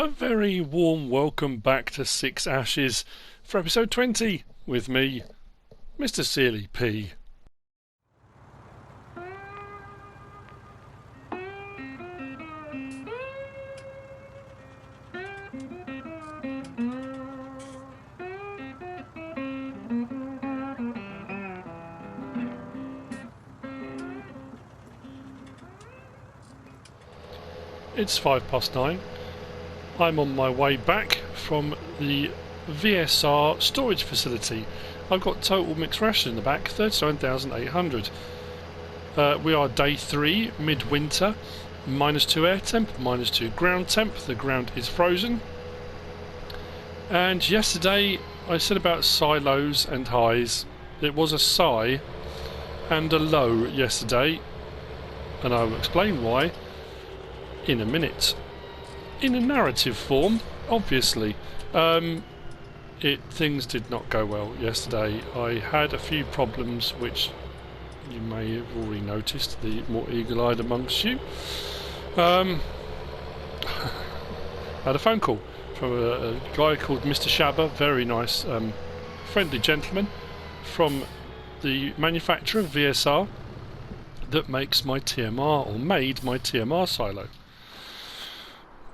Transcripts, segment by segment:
A very warm welcome back to Six Ashes for episode 20 with me, MrSealyp. It's 9:05. I'm on my way back from the VSR storage facility. I've got total mixed ration in the back, 39,800. We are day 3, midwinter, -2 air temp, -2 ground temp. The ground is frozen. And yesterday I said about silos and highs. It was a sigh and a low yesterday, and I will explain why in a minute. In a narrative form, obviously. Things did not go well yesterday. I had a few problems which you may have already noticed, the more eagle-eyed amongst you. I had a phone call from a guy called Mr. Shabba, very nice, friendly gentleman from the manufacturer VSR that makes my TMR, or made my TMR silo,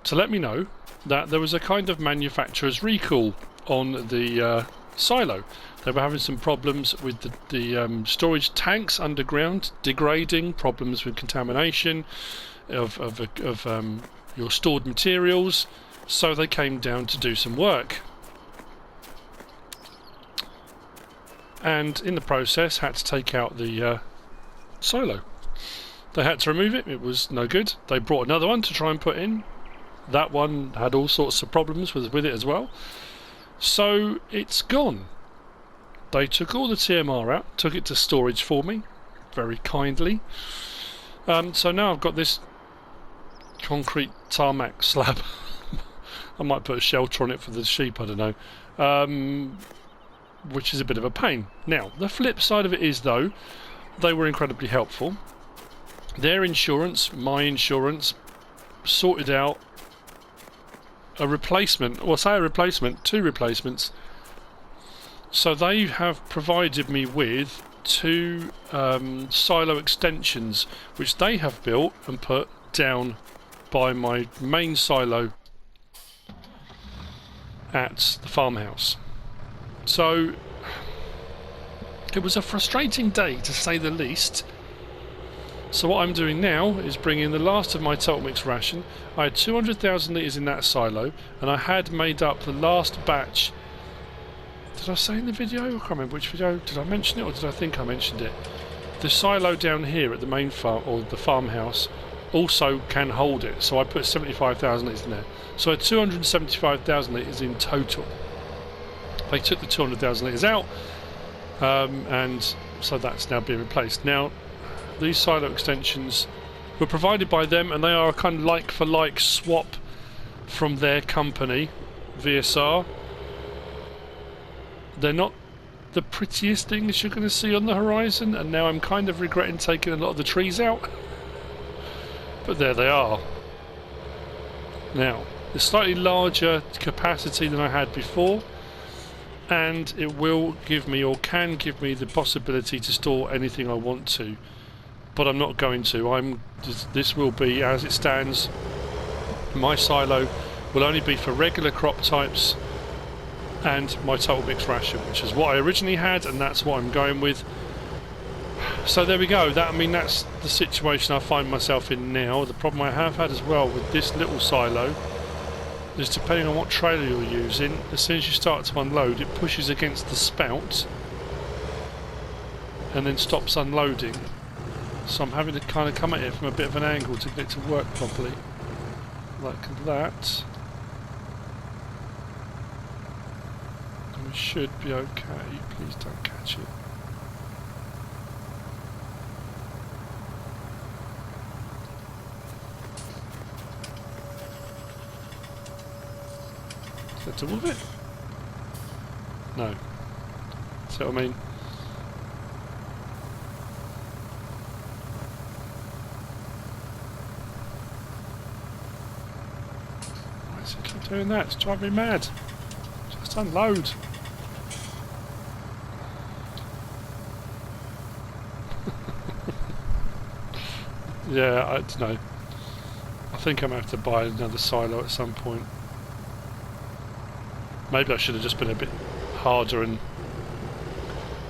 to let me know that there was a kind of manufacturer's recall on the silo. They were having some problems with the storage tanks underground, degrading, problems with contamination of your stored materials, so they came down to do some work. And in the process had to take out the silo. They had to remove it, it was no good. They brought another one to try and put in. That one had all sorts of problems with it as well. So it's gone. They took all the TMR out, took it to storage for me, very kindly. So now I've got this concrete tarmac slab. I might put a shelter on it for the sheep, I don't know. Which is a bit of a pain. Now, the flip side of it is, though, they were incredibly helpful. Their insurance, my insurance, sorted out a replacement, or say a replacement, 2 replacements. So they have provided me with 2 silo extensions, which they have built and put down by my main silo at the farmhouse. So it was a frustrating day, to say the least. So what I'm doing now is bringing the last of my total mixed ration. I had 200,000 litres in that silo, and I had made up the last batch. Did I say in the video? I can't remember which video. Did I mention it, or did I think I mentioned it? The silo down here at the main farm, or the farmhouse, also can hold it. So I put 75,000 litres in there. So I had 275,000 litres in total. They took the 200,000 litres out, and so that's now being replaced. Now, these silo extensions were provided by them, and they are a kind of like-for-like swap from their company, VSR. They're not the prettiest things you're going to see on the horizon, and now I'm kind of regretting taking a lot of the trees out. But there they are. Now, it's slightly larger capacity than I had before, and it will give me, or can give me, the possibility to store anything I want to. But I'm not going to. This will be, as it stands, my silo will only be for regular crop types and my total mixed ration, which is what I originally had, and that's what I'm going with. So there we go. That's the situation I find myself in now. The problem I have had as well with this little silo is, depending on what trailer you're using, as soon as you start to unload, it pushes against the spout and then stops unloading. So I'm having to kind of come at it from a bit of an angle to get it to work properly. Like that. And we should be okay. Please don't catch it. Is that all of it? No. See what I mean? doing that. It's driving me mad. Just unload. Yeah, I don't know. I think I'm going to have to buy another silo at some point. Maybe I should have just been a bit harder and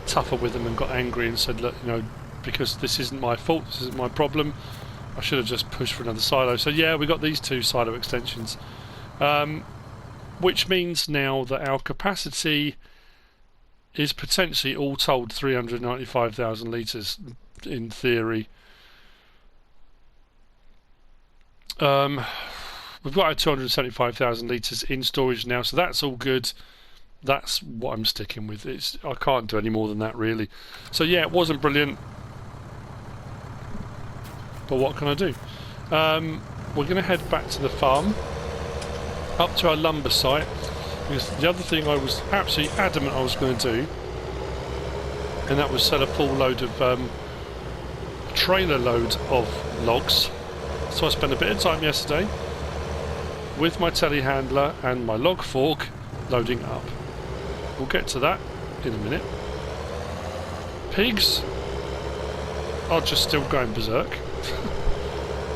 tougher with them and got angry and said, look, you know, because this isn't my fault, this isn't my problem, I should have just pushed for another silo. So yeah, we got these 2 silo extensions, which means now that our capacity is potentially all told 395,000 litres in theory. We've got our 275,000 litres in storage now, so that's all good. That's what I'm sticking with. I can't do any more than that really. So yeah, it wasn't brilliant, but what can I do? We're going to head back to the farm, up to our lumber site, because the other thing I was absolutely adamant I was going to do, and that was sell a full load of trailer load of logs. So I spent a bit of time yesterday with my telehandler and my log fork loading up. We'll get to that in a minute. Pigs are just still going berserk.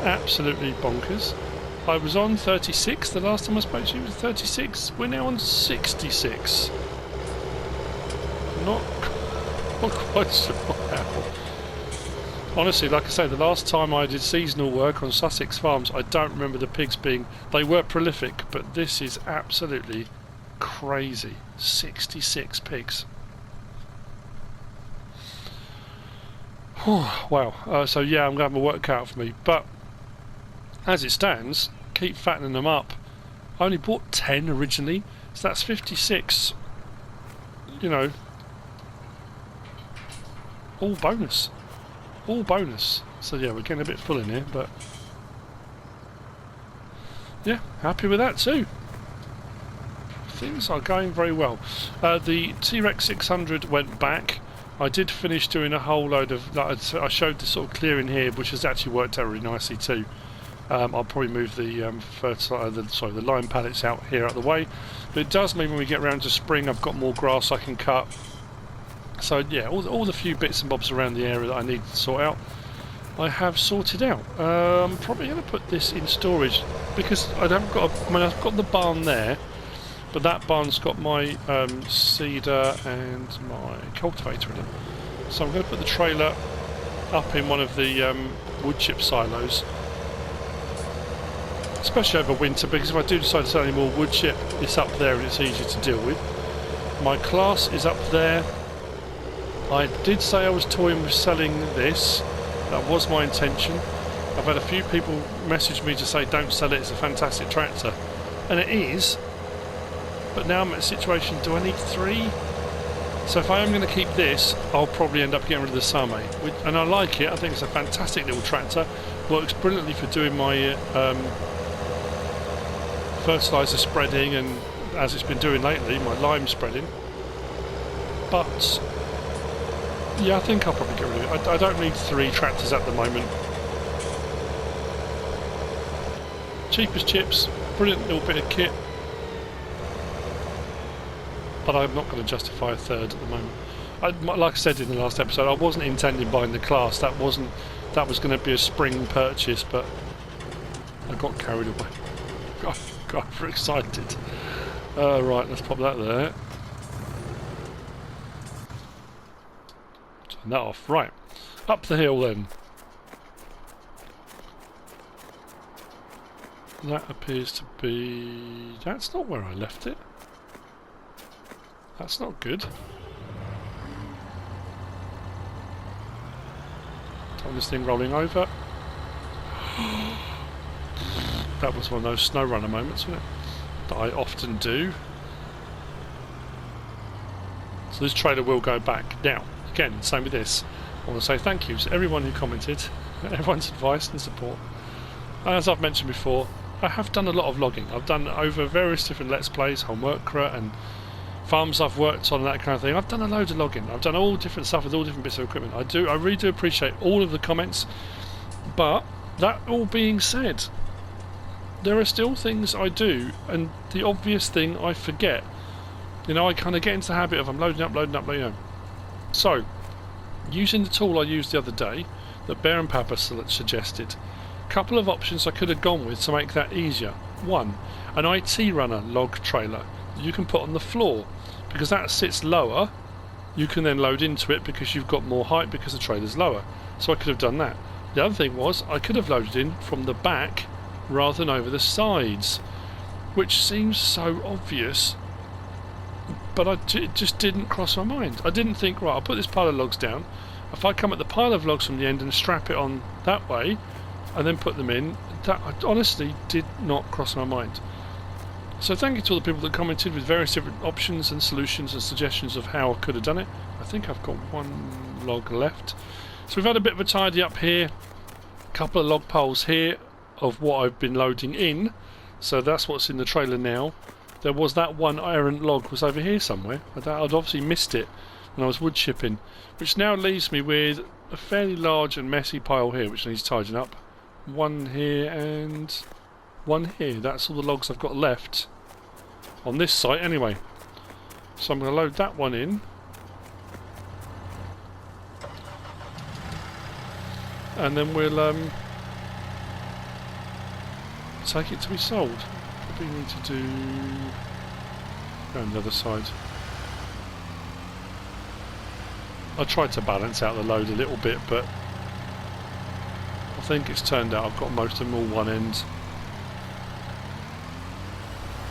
Absolutely bonkers. I was on 36 the last time I spoke to you. It was 36. We're now on 66. Not quite sure how. Honestly, like I say, the last time I did seasonal work on Sussex farms, I don't remember the pigs being... They were prolific, but this is absolutely crazy. 66 pigs. Wow. So yeah, I'm going to have a work cut out for me. But as it stands, keep fattening them up. I only bought 10 originally, so that's 56. You know, all bonus. All bonus. So yeah, we're getting a bit full in here, but yeah, happy with that too. Things are going very well. The T-Rex 600 went back. I did finish doing a whole load of... I showed the sort of clearing here, which has actually worked out really nicely too. I'll probably move the the lime pallets out here out of the way. But it does mean when we get around to spring, I've got more grass I can cut. So yeah, all the few bits and bobs around the area that I need to sort out, I have sorted out. I'm probably going to put this in storage because I haven't got. I've got the barn there, but that barn's got my seeder and my cultivator in it. So I'm going to put the trailer up in one of the wood chip silos, especially over winter, because if I do decide to sell any more wood chip, it's up there and it's easier to deal with. My class is up there. I did say I was toying with selling this. That was my intention. I've had a few people message me to say don't sell it, it's a fantastic tractor. And it is. But now I'm at a situation, do I need 3? So if I am going to keep this, I'll probably end up getting rid of the Same. And I like it, I think it's a fantastic little tractor. Works brilliantly for doing my fertiliser spreading and, as it's been doing lately, my lime spreading. But yeah, I think I'll probably get rid of it. I don't need 3 tractors at the moment. Cheap as chips, brilliant little bit of kit. But I'm not going to justify a 3rd at the moment. Like I said in the last episode, I wasn't intending buying the class. That was going to be a spring purchase, but I got carried away. Got excited. Right, let's pop that there. Turn that off. Right, up the hill then. That appears to be... That's not where I left it. That's not good. Time this thing rolling over. That was one of those snow runner moments, wasn't it? That I often do. So this trailer will go back. Now, again, same with this. I want to say thank you to everyone who commented, everyone's advice and support. As I've mentioned before, I have done a lot of logging. I've done over various different Let's Plays, Homeworkra and farms I've worked on and that kind of thing. I've done a load of logging. I've done all different stuff with all different bits of equipment. I really do appreciate all of the comments. But that all being said, there are still things I do, and the obvious thing I forget. You know, I kind of get into the habit of I'm loading up, you know. So, using the tool I used the other day, that Bear and Papa suggested, a couple of options I could have gone with to make that easier. One, an IT runner log trailer that you can put on the floor, because that sits lower. You can then load into it because you've got more height because the trailer's lower. So I could have done that. The other thing was I could have loaded in from the back rather than over the sides, which seems so obvious, but it just didn't cross my mind. I didn't think, right, I'll put this pile of logs down. If I come at the pile of logs from the end and strap it on that way and then put them in, that honestly did not cross my mind. So thank you to all the people that commented with various different options and solutions and suggestions of how I could have done it. I think I've got one log left. So we've had a bit of a tidy up here, a couple of log piles here of what I've been loading in, so that's what's in the trailer now. There was that one errant log was over here somewhere. I'd obviously missed it when I was wood chipping, which now leaves me with a fairly large and messy pile here which needs tidying up. One here and one here. That's all the logs I've got left on this site anyway. So I'm going to load that one in. And then we'll take it to be sold. Probably need to do around the other side. I tried to balance out the load a little bit, but I think it's turned out I've got most of them all one end.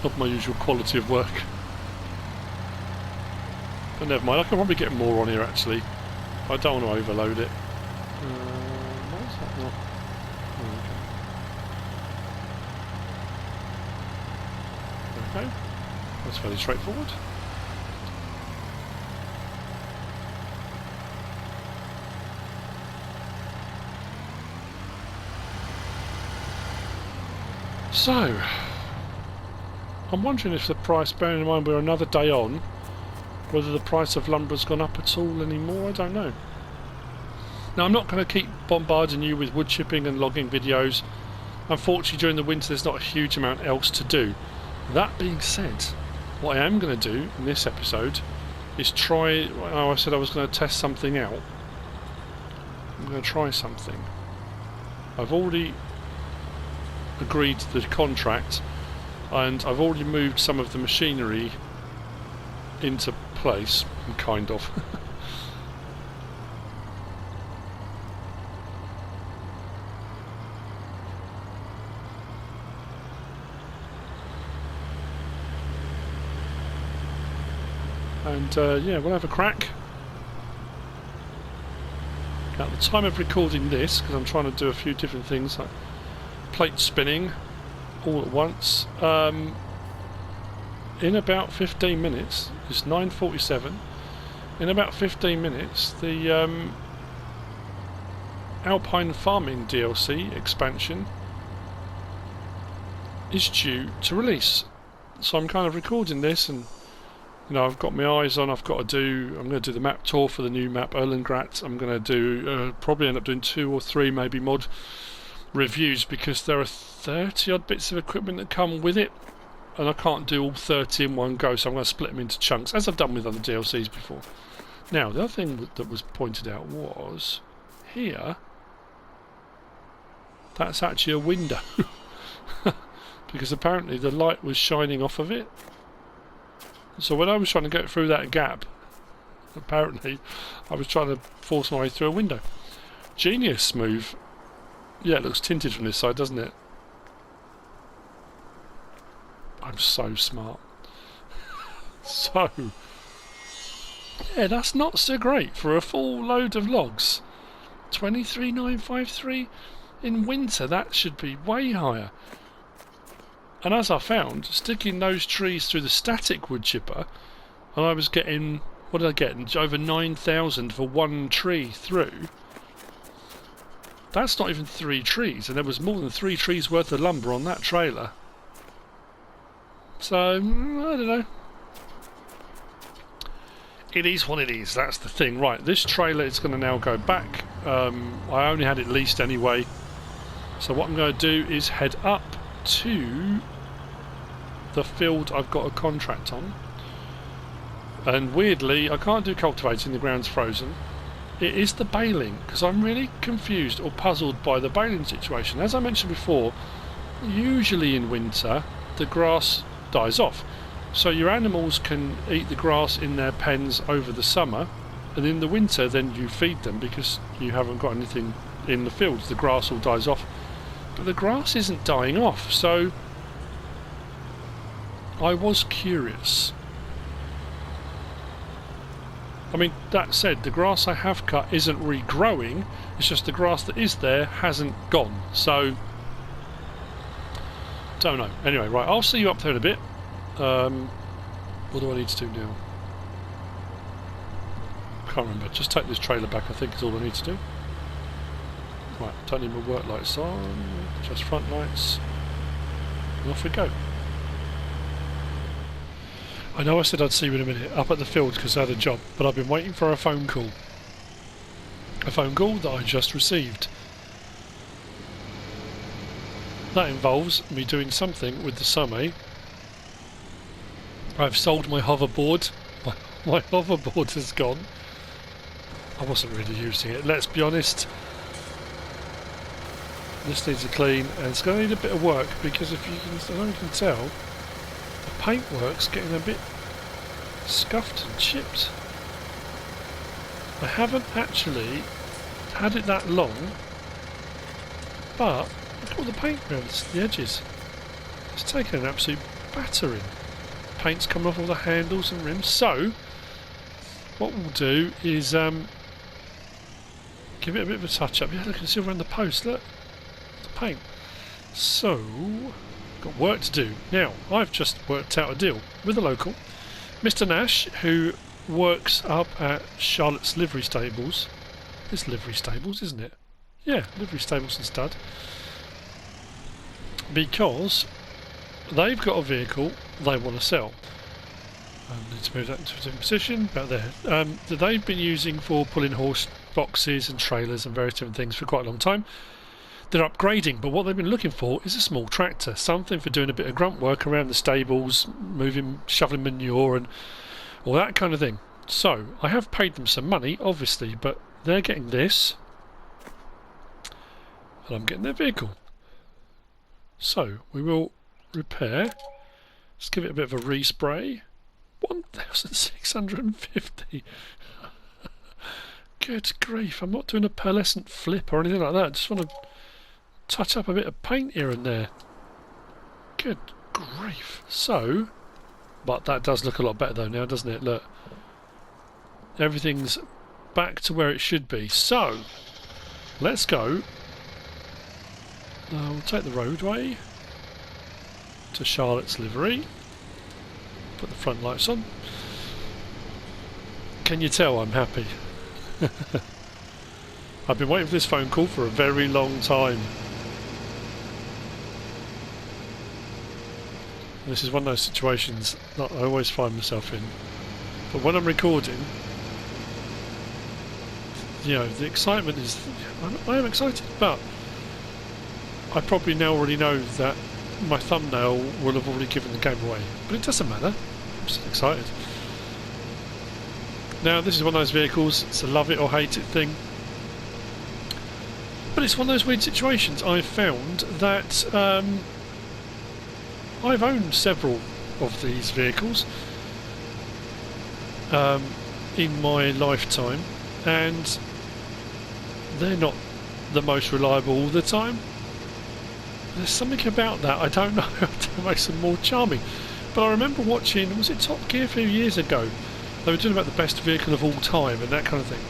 Not my usual quality of work. But never mind, I can probably get more on here actually. I don't want to overload it. Why is that not? Oh, okay. That's fairly straightforward. So, I'm wondering if the price, bearing in mind we're another day on, whether the price of lumber's gone up at all anymore, I don't know. Now I'm not going to keep bombarding you with wood chipping and logging videos. Unfortunately during the winter there's not a huge amount else to do. That being said, what I am going to do in this episode is try, I said I was going to test something out. I'm going to try something. I've already agreed to the contract and I've already moved some of the machinery into place, kind of. And yeah, we'll have a crack. At the time of recording this, because I'm trying to do a few different things like plate spinning all at once, in about 15 minutes, it's 9:47, in about 15 minutes the Alpine Farming DLC expansion is due to release. So I'm kind of recording this and you know, I've got my eyes on, I'm going to do the map tour for the new map Erlengrat. I'm going to do, probably end up doing 2 or 3 maybe mod reviews because there are 30 odd bits of equipment that come with it and I can't do all 30 in one go, so I'm going to split them into chunks as I've done with other DLCs before. Now the other thing that was pointed out was here, that's actually a window because apparently the light was shining off of it. So when I was trying to get through that gap, apparently I was trying to force my way through a window. Genius move. Yeah, it looks tinted from this side, doesn't it? I'm so smart. So, yeah, that's not so great for a full load of logs. 23,953 in winter, that should be way higher. And as I found, sticking those trees through the static wood chipper, and I was getting, what did I get? Over 9,000 for one tree through. That's not even 3 trees, and there was more than 3 trees worth of lumber on that trailer. So, I don't know. It is what it is, that's the thing. Right, this trailer is going to now go back. I only had it leased anyway. So what I'm going to do is head up to the field I've got a contract on, and weirdly I can't do cultivating, the ground's frozen. It is the baling, because I'm really confused or puzzled by the baling situation. As I mentioned before, usually in winter the grass dies off, so your animals can eat the grass in their pens over the summer, and in the winter then you feed them because you haven't got anything in the fields. The grass all dies off, but the grass isn't dying off, so I was curious. I mean, that said, the grass I have cut isn't regrowing, it's just the grass that is there hasn't gone, so don't know. Anyway, right, I'll see you up there in a bit. What do I need to do now? Can't remember. Just take this trailer back, I think is all I need to do. Right, don't need my work lights on, just front lights, and off we go. I know I said I'd see you in a minute up at the field because I had a job, but I've been waiting for a phone call. A phone call that I just received. That involves me doing something with the Summy. I've sold my hoverboard. My hoverboard has gone. I wasn't really using it, let's be honest. This needs a clean, and it's going to need a bit of work because if you can, I don't know if you can tell, the paintwork's getting a bit scuffed and chipped. I haven't actually had it that long, but look at all the paint around the edges. It's taken an absolute battering. Paint's coming off all the handles and rims, so what we'll do is give it a bit of a touch up. Yeah, look, you can see around the post, look, the paint. So, got work to do. Now, I've just worked out a deal with a local, Mr. Nash, who works up at Charlotte's livery stables. It's livery stables, isn't it? Yeah, livery stables and stud. Because they've got a vehicle they want to sell. I need to move that into a different position, about there. That they've been using for pulling horse boxes and trailers and various different things for quite a long time. They're upgrading, but what they've been looking for is a small tractor, something for doing a bit of grunt work around the stables, moving, shoveling manure and all that kind of thing. So, I have paid them some money, obviously, but they're getting this, and I'm getting their vehicle. So, we will repair. Let's give it a bit of a respray. 1,650. Good grief, I'm not doing a pearlescent flip or anything like that. I just want to touch up a bit of paint here and there. Good grief. So, but that does look a lot better though now, doesn't it? Look, everything's back to where it should be. So, let's go. We'll take the roadway to Charlotte's livery. Put the front lights on. Can you tell I'm happy? I've been waiting for this phone call for a very long time. This is one of those situations that I always find myself in. But when I'm recording, you know, the excitement is... I am excited, but I probably now already know that my thumbnail will have already given the game away. But it doesn't matter. I'm just excited. Now, this is one of those vehicles, it's a love it or hate it thing. But it's one of those weird situations I've found that I've owned several of these vehicles in my lifetime, and they're not the most reliable all the time. There's something about that, I don't know, that makes them more charming. But I remember watching, was it Top Gear a few years ago? They were doing about the best vehicle of all time and that kind of thing.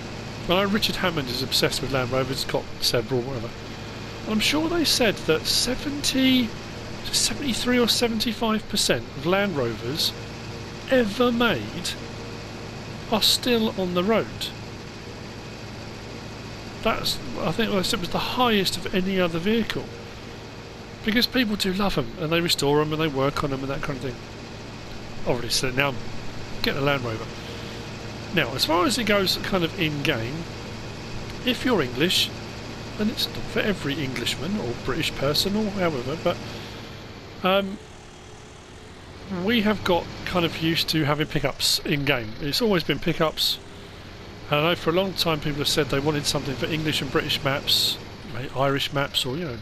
I know Richard Hammond is obsessed with Land Rovers, got several, whatever. I'm sure they said that 73 or 75% of Land Rovers ever made are still on the road. That's, I think it was the highest of any other vehicle. Because people do love them, and they restore them, and they work on them, and that kind of thing. Obviously, now I'm getting a Land Rover. Now, as far as it goes kind of in-game, if you're English, and it's not for every Englishman or British person or however, but We have got kind of used to having pickups in game. It's always been pickups. And I know for a long time people have said they wanted something for English and British maps, maybe Irish maps, or you know,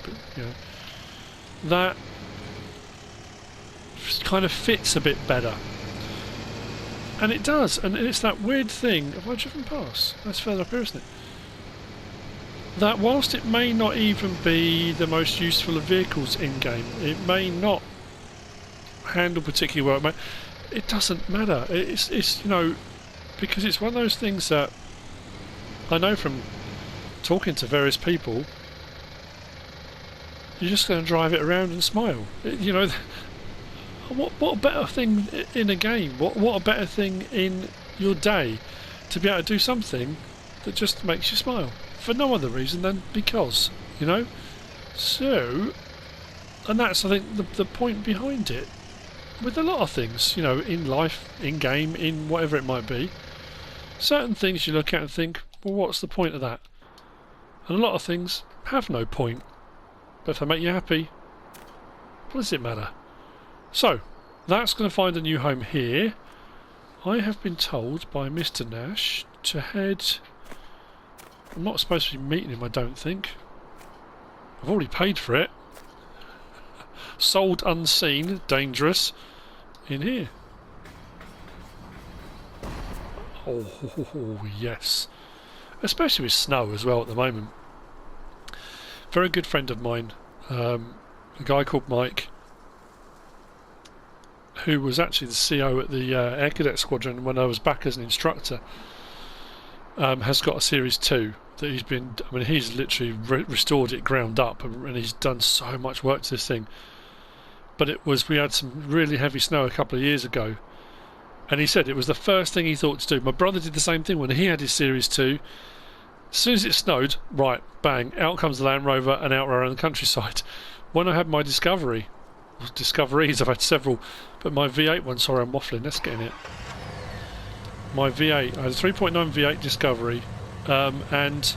that kind of fits a bit better. And it does, and it's that weird thing. Have I driven past? That's further up here, isn't it? That whilst it may not even be the most useful of vehicles in game, it may not handle particularly well. It doesn't matter. It's you know, because it's one of those things that I know from talking to various people. You're just going to drive it around and smile. You know, what a better thing in a game? What a better thing in your day to be able to do something that just makes you smile for no other reason than because, you know. So, and that's I think the point behind it. With a lot of things, you know, in life, in game, in whatever it might be, certain things you look at and think, well, what's the point of that? And a lot of things have no point. But if they make you happy, what does it matter? So, that's going to find a new home here. I have been told by Mr. Nash to head... I'm not supposed to be meeting him, I don't think. I've already paid for it. Sold unseen, dangerous. In here. Oh, yes. Especially with snow as well at the moment. Very good friend of mine, a guy called Mike, who was actually the CO at the Air Cadet Squadron when I was back as an instructor, has got a Series 2 that he's been... I mean, he's literally restored it ground up, and he's done so much work to this thing. But it was... we had some really heavy snow a couple of years ago, and he said it was the first thing he thought to do. My brother did the same thing when he had his Series 2. As soon as it snowed, right, bang, out comes the Land Rover and out around the countryside. When I had my Discovery, Discoveries, I've had several, but my V8 one, sorry I'm waffling, let's get in it. My V8, I had a 3.9 V8 Discovery, and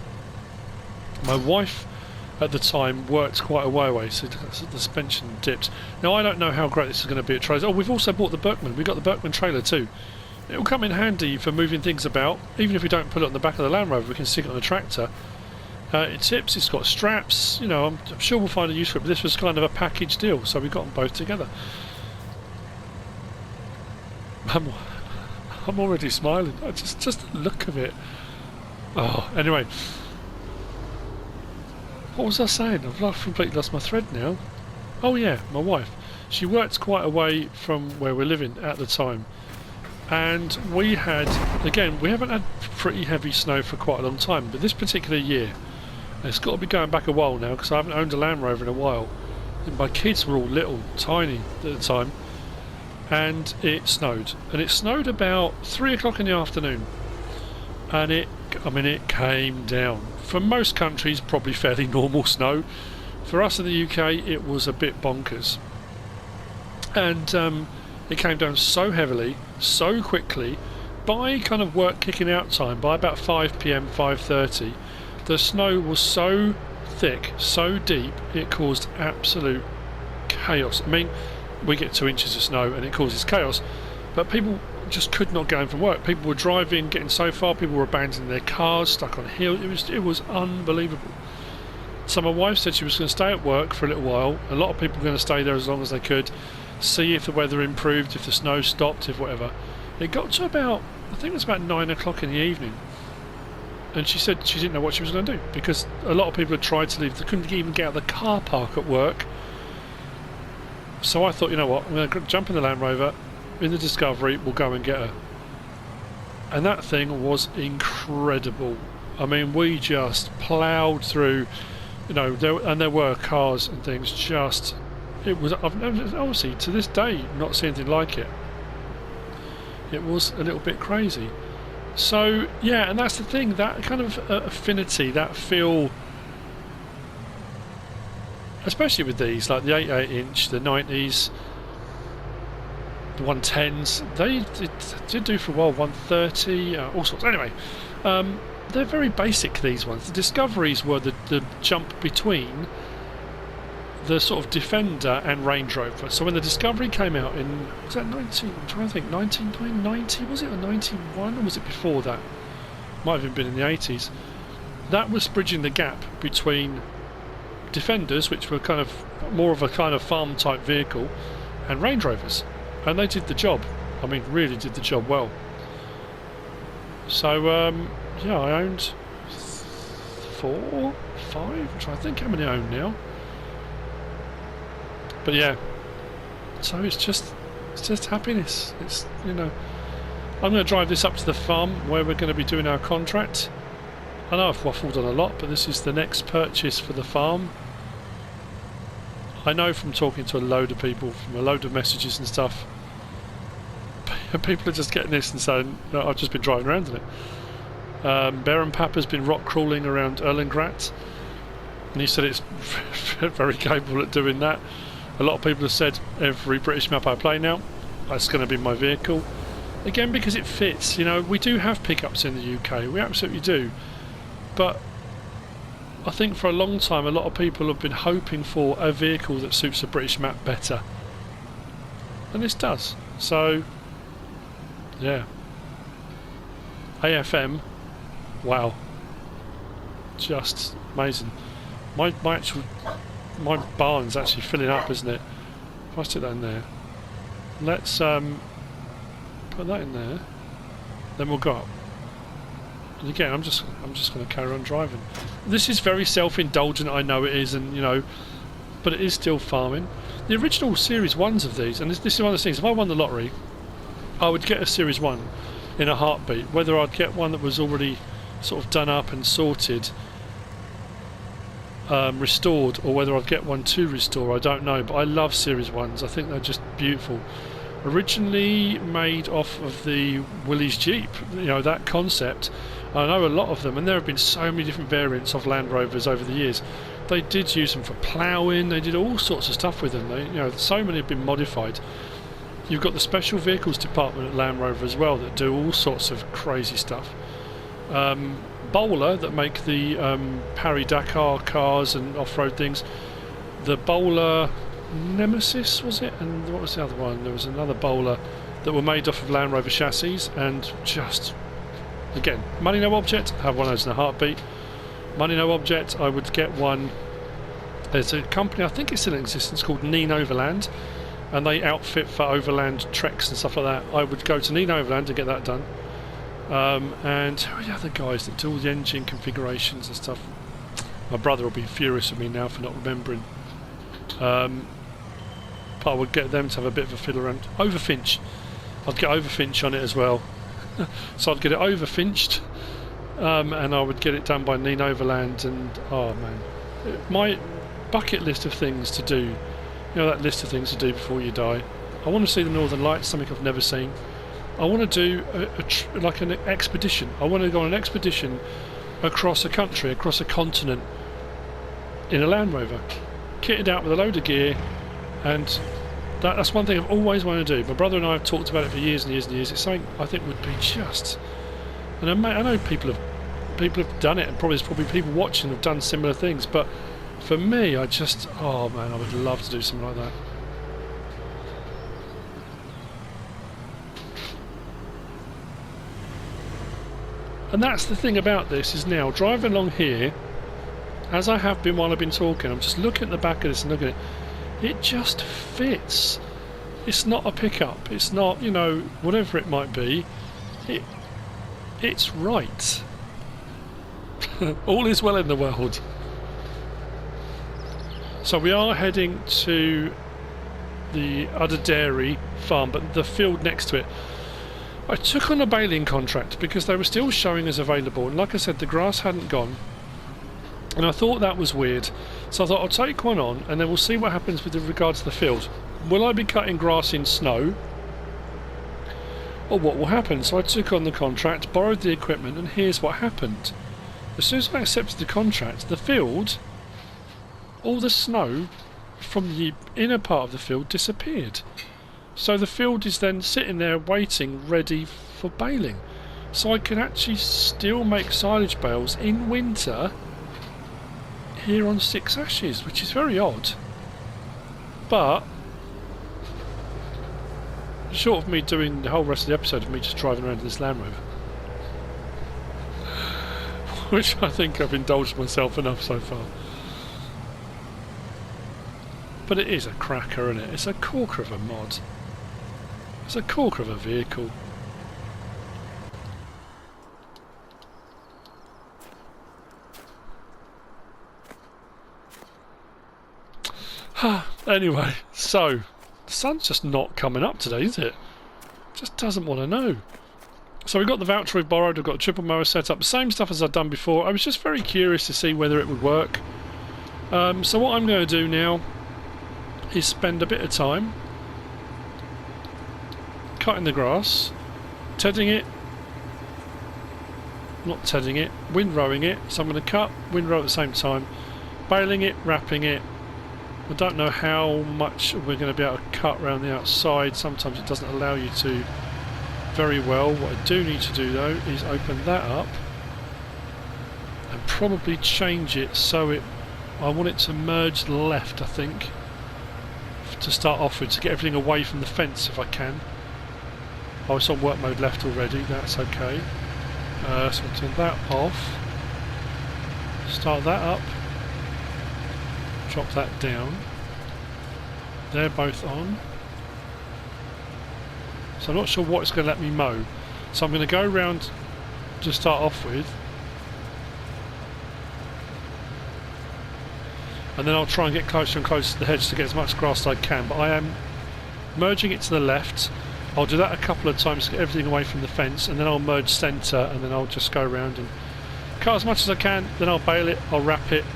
my wife at the time worked quite a way away, so the suspension dipped. Now I don't know how great this is going to be at trailers. Oh, we've also bought the Berkman, we've got the Berkman trailer too. It will come in handy for moving things about. Even if we don't put it on the back of the Land Rover, we can stick it on the tractor. It tips, it's got straps, you know, I'm sure we'll find a use for it, but this was kind of a package deal, so we got them both together. I'm already smiling, just the look of it. Oh, anyway. What was I saying? I've completely lost my thread now. Oh yeah, my wife. She worked quite a way from where we're living at the time. And we had, again, we haven't had pretty heavy snow for quite a long time, but this particular year, it's got to be going back a while now because I haven't owned a Land Rover in a while. And my kids were all little, tiny at the time, and it snowed. And it snowed about 3 o'clock in the afternoon. And it came down. For most countries, probably fairly normal snow. For us in the UK, it was a bit bonkers. And it came down so heavily, so quickly, by kind of work kicking out time, by about 5 PM, 5:30, the snow was so thick, so deep, it caused absolute chaos. I mean, we get 2 inches of snow and it causes chaos, but people just could not go in from work. People were driving, getting so far, people were abandoning their cars, stuck on hills. It was unbelievable. So my wife said she was going to stay at work for a little while. A lot of people were going to stay there as long as they could, see if the weather improved, if the snow stopped, if whatever. It got to about, I think it was about 9 o'clock in the evening, and she said she didn't know what she was going to do because a lot of people had tried to leave. They couldn't even get out of the car park at work. So I thought, you know what, I'm going to jump in the Land Rover, in the Discovery, we'll go and get her. And that thing was incredible. I mean, we just ploughed through, you know, there were cars and things just... It was, I've never, obviously, to this day, not seen anything like it. It was a little bit crazy. So, yeah, and that's the thing, that kind of affinity, that feel, especially with these, like the 88 inch, the 90s, the 110s, they did do for a while, 130, all sorts. Anyway, they're very basic, these ones. The Discoveries were the jump between the sort of Defender and Range Rover. So when the Discovery came out in, was that 19? I'm trying to think, 1990 was it, or 91, or was it before that? Might have even been in the 80s. That was bridging the gap between Defenders, which were kind of more of a kind of farm type vehicle, and Range Rovers, and they did the job. I mean, really did the job well. So yeah, I owned 4, 5. I'm trying to think how many I own now. But yeah, so it's just happiness. It's, you know, I'm going to drive this up to the farm where we're going to be doing our contract. I know I've waffled on a lot, but this is the next purchase for the farm. I know from talking to a load of people, from a load of messages and stuff, people are just getting this and saying, no, I've just been driving around in it. Bear and Papa's been rock crawling around Erlengrat, and he said it's very capable at doing that. A lot of people have said every British map I play now, that's going to be my vehicle. Again, because it fits. You know, we do have pickups in the UK, we absolutely do. But I think for a long time a lot of people have been hoping for a vehicle that suits the British map better. And this does. So, yeah. AFM, wow. Just amazing. My barn's actually filling up, isn't it? If I stick that in there, let's put that in there, then we'll go up. And again, I'm just going to carry on driving. This is very self-indulgent, I know it is, and you know, but it is still farming. The original Series 1s of these, and this is one of the things, if I won the lottery, I would get a Series 1 in a heartbeat. Whether I'd get one that was already sort of done up and sorted, restored, or whether I'd get one to restore, I don't know, but I love Series 1s. I think they're just beautiful. Originally made off of the Willys Jeep, you know, that concept. I know a lot of them, and there have been so many different variants of Land Rovers over the years. They did use them for ploughing, they did all sorts of stuff with them. They, you know, so many have been modified. You've got the special vehicles department at Land Rover as well that do all sorts of crazy stuff. Bowler that make the Paris-Dakar cars and off-road things. The Bowler Nemesis, was it? And what was the other one? There was another Bowler that were made off of Land Rover chassis, and just, again, money no object, have one of those in a heartbeat. Money no object, I would get one. There's a company, I think it's still in existence, called Neen Overland, and they outfit for overland treks and stuff like that. I would go to Neen Overland to get that done. And who are the other guys that do all the engine configurations and stuff? My brother will be furious with me now for not remembering. But I would get them to have a bit of a fiddle around. Overfinch. I'd get Overfinch on it as well. So I'd get it overfinched, and I would get it done by Neen Overland. And oh man, my bucket list of things to do, you know, that list of things to do before you die. I want to see the Northern Lights, something I've never seen. I want to do like an expedition. I want to go on an expedition across a country, across a continent, in a Land Rover, kitted out with a load of gear, and that's one thing I've always wanted to do. My brother and I have talked about it for years and years and years. It's something I think would be just, and I know people have done it, and there's probably people watching have done similar things, but for me, oh man, I would love to do something like that. And that's the thing about this, is now driving along here, as I have been while I've been talking, I'm just looking at the back of this and looking at it. It just fits. It's not a pickup. It's not, you know, whatever it might be. It's right. All is well in the world. So we are heading to the Udder Dairy farm, but the field next to it. I took on a baling contract because they were still showing as available, and like I said, the grass hadn't gone, and I thought that was weird, so I thought I'll take one on and then we'll see what happens with regards to the field. Will I be cutting grass in snow, or what will happen? So I took on the contract, borrowed the equipment, and here's what happened. As soon as I accepted the contract, the field, all the snow from the inner part of the field disappeared. So the field is then sitting there waiting, ready for baling. So I can actually still make silage bales in winter here on 6 Ashes, which is very odd. But short of me doing the whole rest of the episode of me just driving around in this Land Rover, which I think I've indulged myself enough so far. But it is a cracker, isn't it? It's a corker of a mod. It's a corker of a vehicle. Anyway, so the sun's just not coming up today, is it? Just doesn't want to know. So we've got the voucher we've borrowed, I've got a triple mower set up, the same stuff as I've done before. I was just very curious to see whether it would work. So what I'm going to do now is spend a bit of time cutting the grass, tedding it, not tedding it, windrowing it. So I'm going to cut, windrow at the same time, baling it, wrapping it. I don't know how much we're going to be able to cut around the outside. Sometimes it doesn't allow you to very well. What I do need to do though is open that up and probably change it so I want it to merge left, I think, to start off with, to get everything away from the fence if I can. I was on work mode left already, that's okay. So I'll turn that off, start that up, drop that down. They're both on. So I'm not sure what it's going to let me mow. So I'm going to go around to start off with. And then I'll try and get closer and closer to the hedge to get as much grass as I can. But I am merging it to the left. I'll do that a couple of times to get everything away from the fence. And then I'll merge centre, and then I'll just go around and cut as much as I can. Then I'll bale it, I'll wrap it.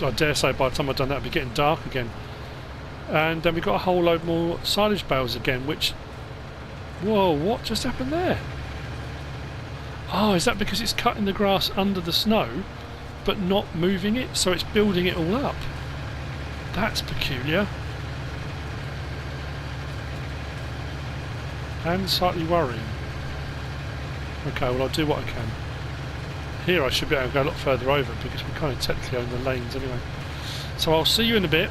I dare say by the time I've done that it'll be getting dark again. And then we've got a whole load more silage bales again, which... Whoa, what just happened there? Oh, is that because it's cutting the grass under the snow, but not moving it, so it's building it all up? That's peculiar. And slightly worrying. Okay, well I'll do what I can. Here I should be able to go a lot further over because we kind of technically own the lanes anyway. So I'll see you in a bit.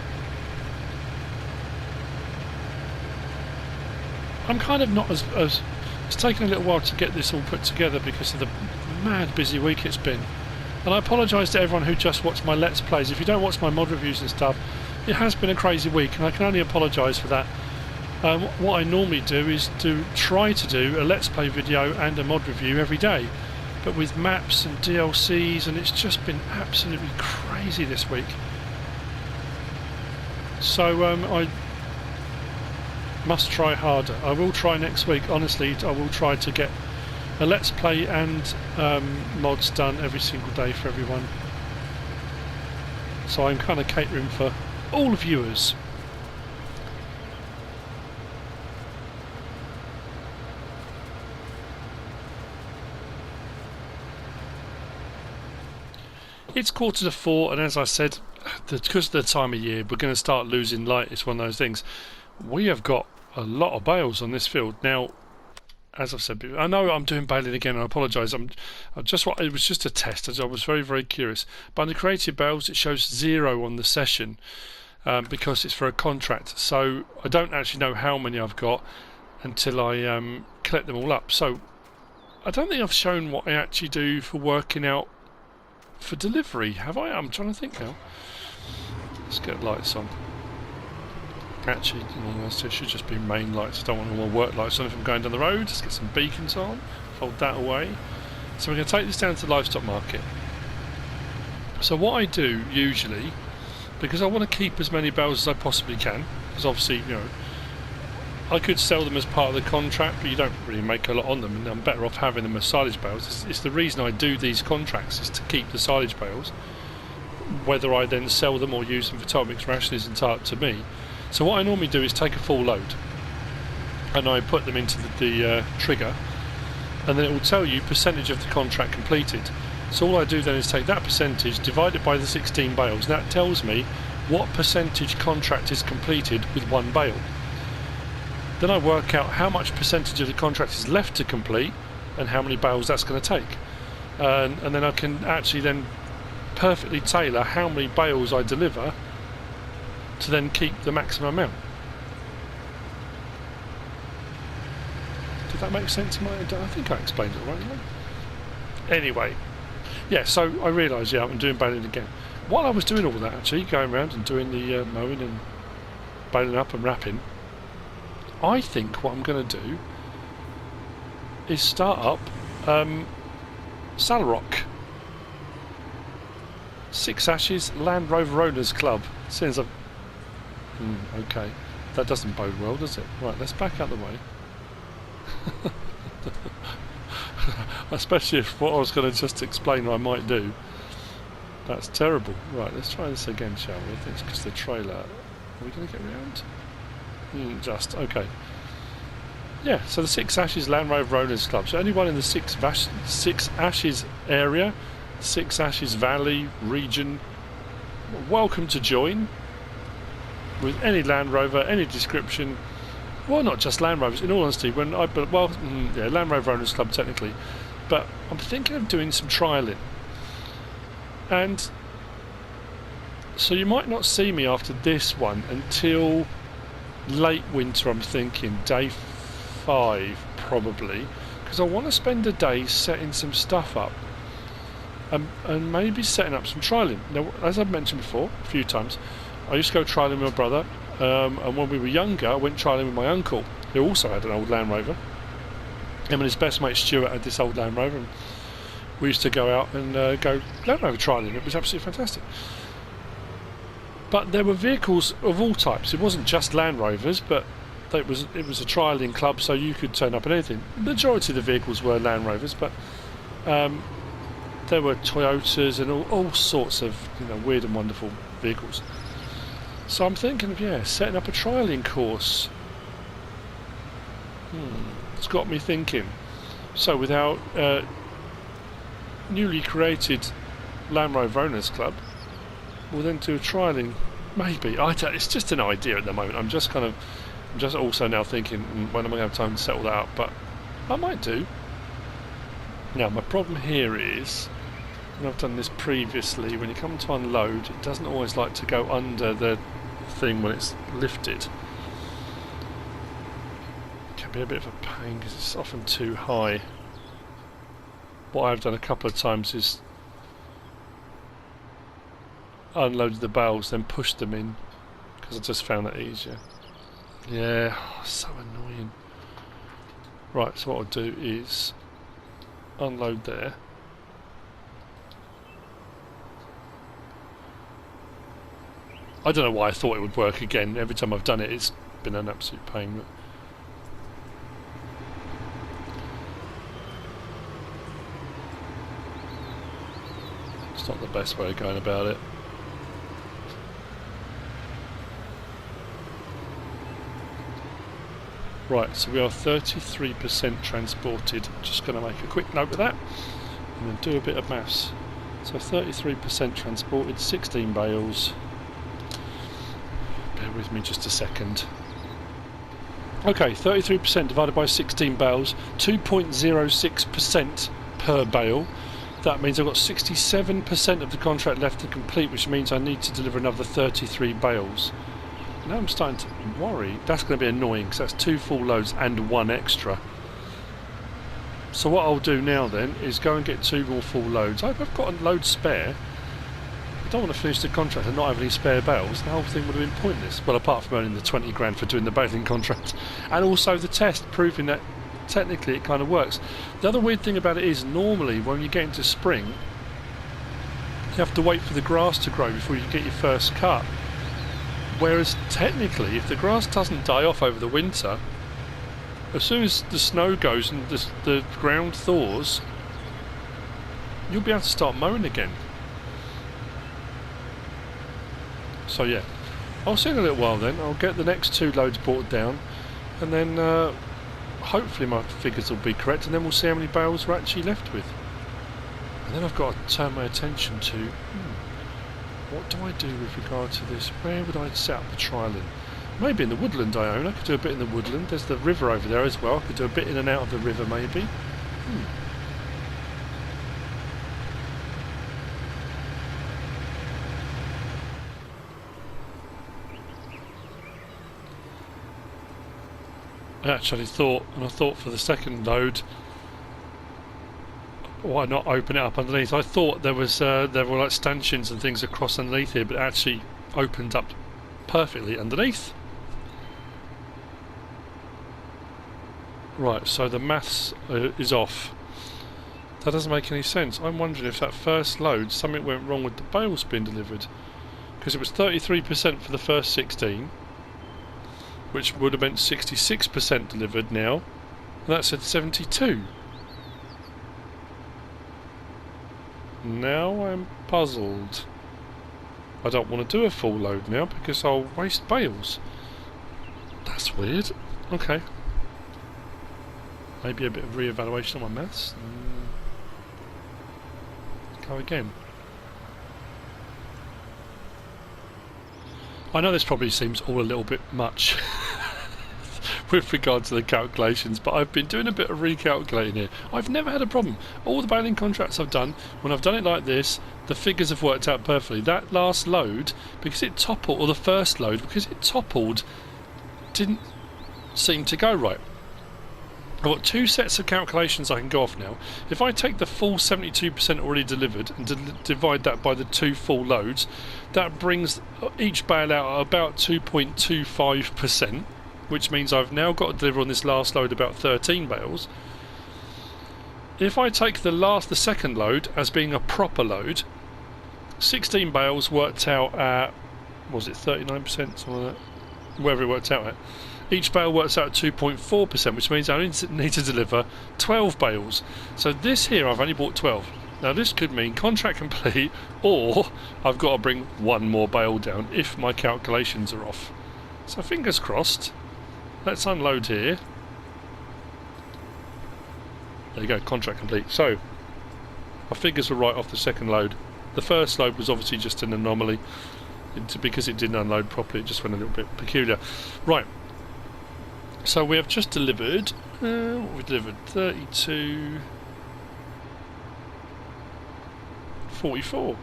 I'm kind of not as it's taken a little while to get this all put together because of the mad busy week it's been. And I apologise to everyone who just watched my Let's Plays. If you don't watch my mod reviews and stuff, it has been a crazy week and I can only apologise for that. What I normally do is try to do a Let's Play video and a mod review every day. But with maps and DLCs, and it's just been absolutely crazy this week. So I must try harder. I will try next week, honestly. I will try to get a Let's Play and mods done every single day for everyone. So I'm kind of catering for all viewers. It's 3:45, and as I said, because of the time of year, we're going to start losing light. It's one of those things. We have got a lot of bales on this field now. As I've said, I know I'm doing baling again, and I apologise. It was just a test. I was very, very curious. But on the creative bales, it shows 0 on the session because it's for a contract. So I don't actually know how many I've got until I collect them all up. So I don't think I've shown what I actually do for working out for delivery, have I? I'm trying to think now. Let's get lights on. Actually, it should just be main lights. I don't want more work lights on if I'm going down the road. Let's get some beacons on. Fold that away. So we're going to take this down to the livestock market. So what I do usually, because I want to keep as many bales as I possibly can, because obviously, I could sell them as part of the contract, but you don't really make a lot on them, and I'm better off having them as silage bales. It's the reason I do these contracts, is to keep the silage bales. Whether I then sell them or use them for total mixed ration is entirely up to me. So what I normally do is take a full load, and I put them into the trigger, and then it will tell you percentage of the contract completed. So all I do then is take that percentage, divide it by the 16 bales, and that tells me what percentage contract is completed with one bale. Then I work out how much percentage of the contract is left to complete and how many bales that's going to take. And then I can actually then perfectly tailor how many bales I deliver to then keep the maximum amount. Did that make sense? I think I explained it right, didn't I? Anyway, yeah, so I realised, yeah, I'm doing baling again. While I was doing all that, actually, going around and doing the mowing and baling up and wrapping, I think what I'm going to do is start up S.A.L.R.O.C. 6 Ashes Land Rover Owners Club. Since I've... okay. That doesn't bode well, does it? Right, let's back out the way. Especially if what I was going to just explain I might do. That's terrible. Right, let's try this again, shall we? I think it's because the trailer... Are we going to get round? Just, okay. Yeah, so the 6 Ashes Land Rover Owners Club. So anyone in the 6 Ashes area, 6 Ashes Valley region, welcome to join with any Land Rover, any description. Well, not just Land Rovers, in all honesty, when I... Well, yeah, Land Rover Owners Club technically. But I'm thinking of doing some trialling. And so you might not see me after this one until late winter, I'm thinking. Day 5, probably. Because I want to spend a day setting some stuff up. And maybe setting up some trialling. Now, as I've mentioned before, a few times, I used to go trialling with my brother. And when we were younger, I went trialling with my uncle, who also had an old Land Rover. Him and his best mate Stuart had this old Land Rover, and we used to go out and go Land Rover trialling. It was absolutely fantastic. But there were vehicles of all types. It wasn't just Land Rovers, but it was a trialling club, so you could turn up in anything. The majority of the vehicles were Land Rovers, but there were Toyotas and all sorts of weird and wonderful vehicles. So I'm thinking of setting up a trialling course. It's got me thinking. So with our newly created Land Rover Owners Club, we'll then do a trialling. Maybe it's just an idea at the moment. I'm just also now thinking when am I going to have time to settle that up? But I might do. Now my problem here is, and I've done this previously, when you come to unload, it doesn't always like to go under the thing when it's lifted. It can be a bit of a pain because it's often too high. What I've done a couple of times is unloaded the bales, then pushed them in, because I just found that easier. Yeah, so annoying. Right, so what I'll do is unload there. I don't know why I thought it would work again. Every time I've done it, it's been an absolute pain. But it's not the best way of going about it. Right, so we are 33% transported. Just going to make a quick note of that and then do a bit of maths. So 33% transported, 16 bales. Bear with me just a second. Okay, 33% divided by 16 bales, 2.06% per bale. That means I've got 67% of the contract left to complete, which means I need to deliver another 33 bales. Now I'm starting to worry. That's going to be annoying because that's 2 full loads and 1 extra. So what I'll do now then is go and get 2 more full loads. I've got a load spare. I don't want to finish the contract and not have any spare bales. The whole thing would have been pointless. Well, apart from earning the 20 grand for doing the baling contract. And also the test proving that technically it kind of works. The other weird thing about it is normally when you get into spring, you have to wait for the grass to grow before you get your first cut. Whereas technically, if the grass doesn't die off over the winter, as soon as the snow goes and the ground thaws, you'll be able to start mowing again. So yeah, I'll see in a little while then. I'll get the next 2 loads brought down, and then hopefully my figures will be correct, and then we'll see how many bales we're actually left with. And then I've got to turn my attention to what do I do with regard to this? Where would I set up the trialling? Maybe in the woodland I own. I could do a bit in the woodland. There's the river over there as well. I could do a bit in and out of the river maybe. I actually thought, and I thought for the second load, why not open it up underneath? I thought there was there were like stanchions and things across underneath here, but it actually opened up perfectly underneath. Right, so the maths is off. That doesn't make any sense. I'm wondering if that first load, something went wrong with the bales being delivered. Because it was 33% for the first 16, which would have meant 66% delivered now. And that said 72. Now I'm puzzled. I don't want to do a full load now because I'll waste bales. That's weird. Okay. Maybe a bit of re-evaluation on my maths. Go again. I know this probably seems all a little bit much with regard to the calculations, but I've been doing a bit of recalculating here. I've never had a problem. All the baling contracts I've done, when I've done it like this, the figures have worked out perfectly. That last load, because it toppled, or the first load, because it toppled, didn't seem to go right. I've got two sets of calculations I can go off now. If I take the full 72% already delivered and divide that by the two full loads, that brings each bale out at about 2.25%, which means I've now got to deliver on this last load about 13 bales. If I take the second load as being a proper load, 16 bales worked out at, what was it, 39%, something like that? Wherever it worked out at. Each bale works out at 2.4%, which means I only need to deliver 12 bales. So this here, I've only bought 12. Now this could mean contract complete, or I've got to bring one more bale down if my calculations are off. So fingers crossed. Let's unload here. There you go, contract complete. So my figures were right off the second load. The first load was obviously just an anomaly. Because it didn't unload properly, it just went a little bit peculiar. Right. So we have just delivered, what we delivered, 32, 44.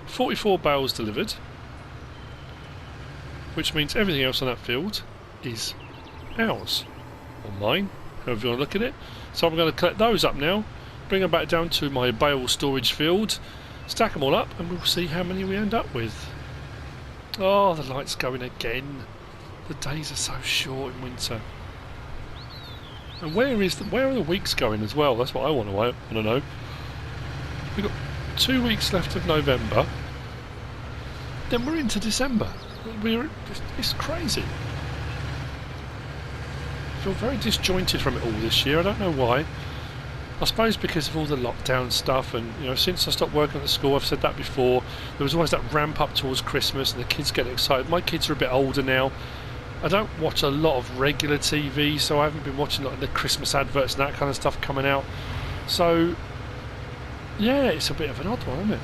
44 bales delivered, which means everything else on that field is ours, or mine, however you want to look at it. So I'm going to collect those up now, bring them back down to my bale storage field, stack them all up, and we'll see how many we end up with. Oh, the light's going again. The days are so short in winter. And where are the weeks going as well? That's what I want to know. We've got 2 weeks left of November. Then we're into December. It's crazy. I feel very disjointed from it all this year. I don't know why. I suppose because of all the lockdown stuff, and you know, since I stopped working at the school, I've said that before, there was always that ramp up towards Christmas and the kids get excited. My kids are a bit older now. I don't watch a lot of regular TV, so I haven't been watching a lot of the Christmas adverts and that kind of stuff coming out. So yeah, it's a bit of an odd one, isn't it?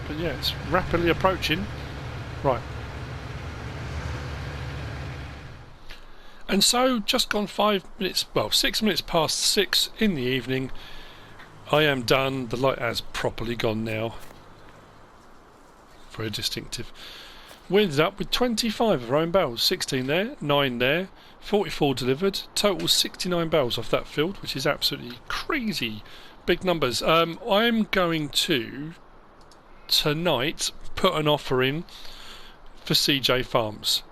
But yeah, it's rapidly approaching. Right. And so, just gone 5 minutes, well, 6 minutes past 6 in the evening, I am done. The light has properly gone now. Very distinctive. We ended up with 25 of our own bales, 16 there, 9 there, 44 delivered, total 69 bales off that field, which is absolutely crazy big numbers. I'm going to, tonight, put an offer in for CJ Farms.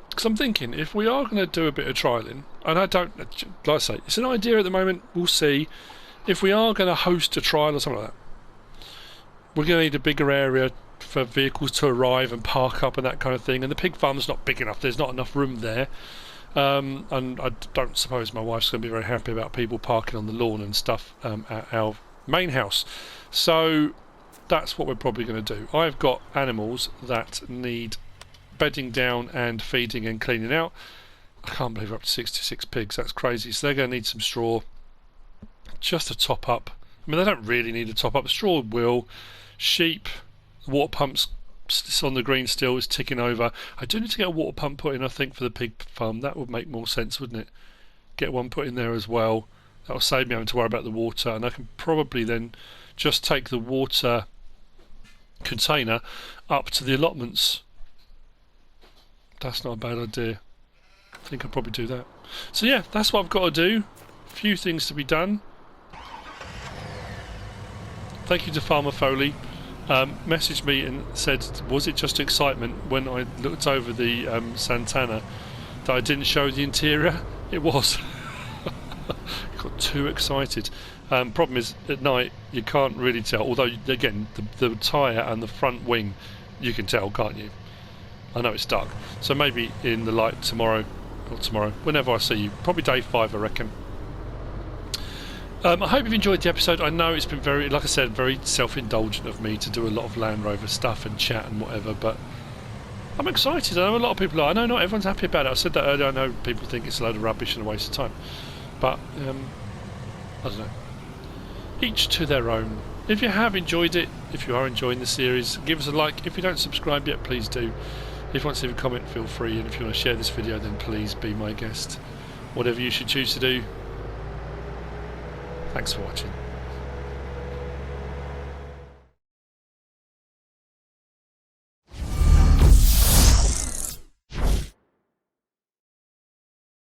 Because I'm thinking, if we are going to do a bit of trialling, and I don't, like I say, it's an idea at the moment, we'll see. If we are going to host a trial or something like that, we're going to need a bigger area for vehicles to arrive and park up and that kind of thing. And the pig farm's not big enough, there's not enough room there. And I don't suppose my wife's going to be very happy about people parking on the lawn and stuff at our main house. So that's what we're probably going to do. I've got animals that need bedding down and feeding and cleaning out. I can't believe we're up to 66 pigs, that's crazy. So they're going to need some straw just to top up. I mean, they don't really need a top up. Straw will. Sheep, water pumps on the green still is ticking over. I do need to get a water pump put in, I think, for the pig farm. That would make more sense, wouldn't it? Get one put in there as well. That will save me having to worry about the water, and I can probably then just take the water container up to the allotments. That's not a bad idea. think I'll probably do that. So yeah, that's what I've got to do. A few things to be done. Thank you to Farmer Foley. Messaged me and said, was it just excitement when I looked over the Santana that I didn't show the interior? It was. Got too excited. Problem is, at night you can't really tell, although again the tyre and the front wing you can tell, can't you? I know it's dark, so maybe in the light tomorrow, whenever I see you, probably day 5 I reckon. I hope you've enjoyed the episode. I know it's been very, like I said, very self-indulgent of me to do a lot of Land Rover stuff and chat and whatever, but I'm excited. I know a lot of people are. I know not everyone's happy about it. I said that earlier. I know people think it's a load of rubbish and a waste of time, but I don't know. Each to their own. If you have enjoyed it, if you are enjoying the series, give us a like. If you don't subscribe yet, please do. If you want to leave a comment, feel free, and if you want to share this video, then please be my guest. Whatever you should choose to do. Thanks for watching.